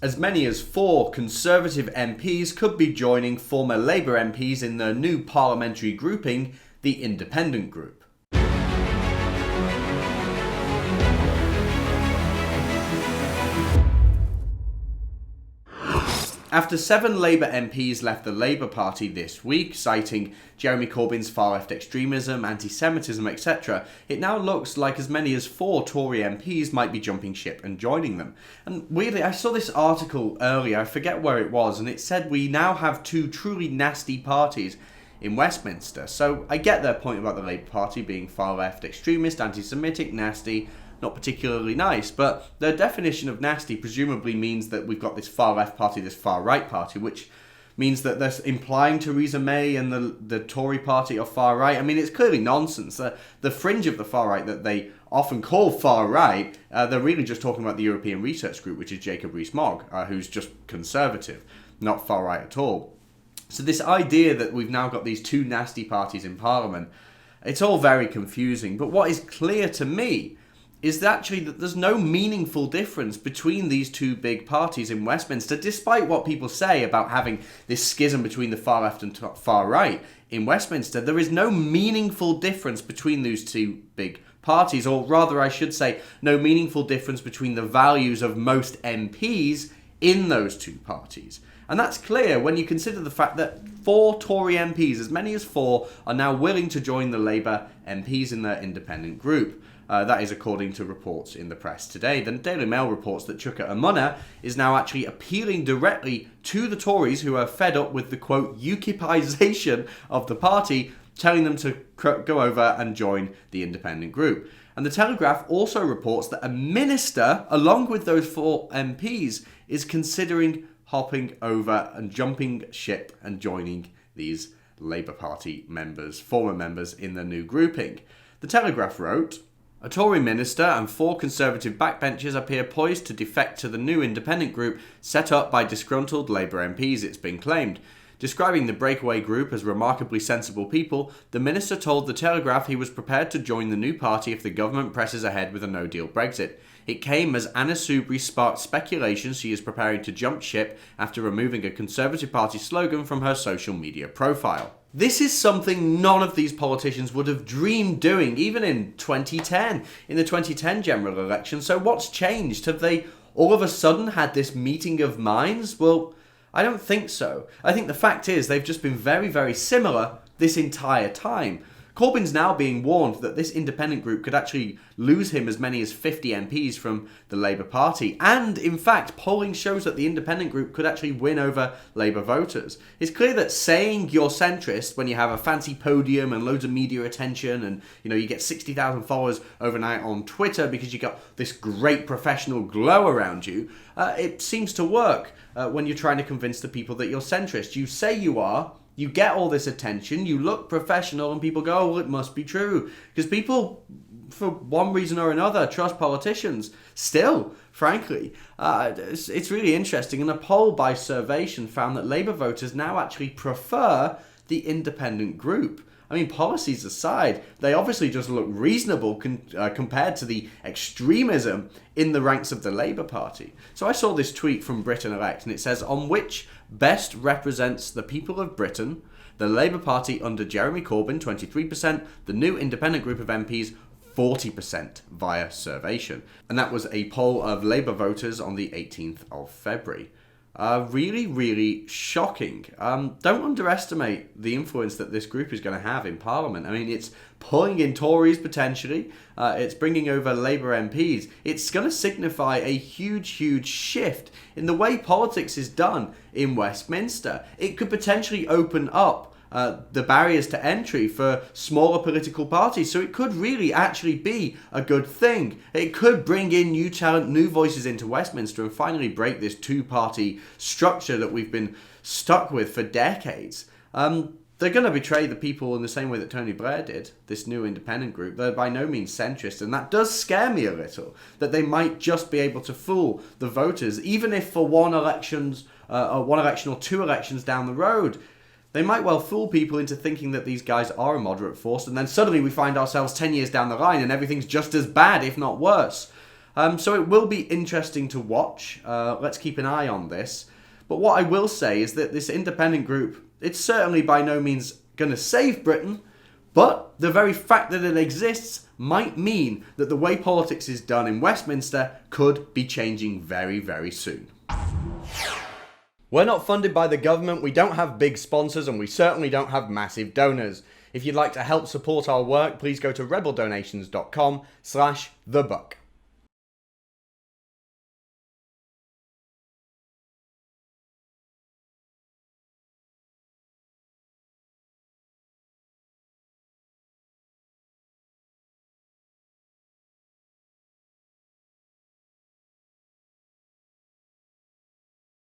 As many as 4 Conservative MPs could be joining former Labour MPs in their new parliamentary grouping, the Independent Group. After 7 Labour MPs left the Labour Party this week, citing Jeremy Corbyn's far-left extremism, anti-Semitism, etc., it now looks like as many as 4 Tory MPs might be jumping ship and joining them. And weirdly, I saw this article earlier, I forget where it was, and it said we now have 2 truly nasty parties in Westminster. So I get their point about the Labour Party being far-left extremist, anti-Semitic, nasty, not particularly nice, but their definition of nasty presumably means that we've got this far left party, this far right party, which means that they're implying Theresa May and the Tory party are far right. I mean, it's clearly nonsense. The fringe of the far right that they often call far right, they're really just talking about the European Research Group, which is Jacob Rees-Mogg, who's just conservative, not far right at all. So this idea that we've now got these 2 nasty parties in Parliament, it's all very confusing. But what is clear to me is actually that there's no meaningful difference between these 2 big parties in Westminster, despite what people say about having this schism between the far left and far right in Westminster. There is no meaningful difference between those 2 big parties, or rather I should say, no meaningful difference between the values of most MPs in those 2 parties. And that's clear when you consider the fact that 4 Tory MPs, as many as 4, are now willing to join the Labour MPs in their independent group. That is according to reports in the press today. The Daily Mail reports that Chuka Umunna is now actually appealing directly to the Tories who are fed up with the, quote, UKIPization of the party, telling them to go over and join the independent group. And the Telegraph also reports that a minister, along with those 4 MPs, is considering hopping over and jumping ship and joining these Labour Party members, former members in the new grouping. The Telegraph wrote, a Tory minister and 4 Conservative backbenchers appear poised to defect to the new independent group set up by disgruntled Labour MPs, it's been claimed. Describing the breakaway group as remarkably sensible people, the minister told the Telegraph he was prepared to join the new party if the government presses ahead with a no-deal Brexit. It came as Anna Soubry sparked speculation she is preparing to jump ship after removing a Conservative Party slogan from her social media profile. This is something none of these politicians would have dreamed doing, even in 2010, in the 2010 general election. So what's changed? Have they all of a sudden had this meeting of minds? Well, I don't think so. I think the fact is they've just been very, very similar this entire time. Corbyn's now being warned that this independent group could actually lose him as many as 50 MPs from the Labour Party. And, in fact, polling shows that the independent group could actually win over Labour voters. It's clear that saying you're centrist when you have a fancy podium and loads of media attention and, you get 60,000 followers overnight on Twitter because you got this great professional glow around you, it seems to work when you're trying to convince the people that you're centrist. You say you are, you get all this attention, you look professional, and people go, oh, well, it must be true. Because people, for one reason or another, trust politicians. Still, frankly, it's really interesting. And a poll by Survation found that Labour voters now actually prefer the independent group. I mean, policies aside, they obviously just look reasonable compared to the extremism in the ranks of the Labour Party. So I saw this tweet from Britain Elect, and it says, on which best represents the people of Britain, the Labour Party under Jeremy Corbyn, 23%, the new independent group of MPs, 40% via Survation. And that was a poll of Labour voters on the 18th of February. Really, really shocking. Don't underestimate the influence that this group is going to have in Parliament. I mean, it's pulling in Tories potentially. It's bringing over Labour MPs. It's going to signify a huge, huge shift in the way politics is done in Westminster. It could potentially open up the barriers to entry for smaller political parties. So it could really actually be a good thing. It could bring in new talent, new voices into Westminster and finally break this 2-party structure that we've been stuck with for decades. They're going to betray the people in the same way that Tony Blair did, this new independent group. They're by no means centrist, and that does scare me a little, that they might just be able to fool the voters, even if for one election or 2 elections down the road, they might well fool people into thinking that these guys are a moderate force, and then suddenly we find ourselves 10 years down the line and everything's just as bad, if not worse. So it will be interesting to watch. Let's keep an eye on this. But what I will say is that this independent group, it's certainly by no means going to save Britain, but the very fact that it exists might mean that the way politics is done in Westminster could be changing very, very soon. We're not funded by the government, we don't have big sponsors, and we certainly don't have massive donors. If you'd like to help support our work, please go to rebeldonations.com/thebuck.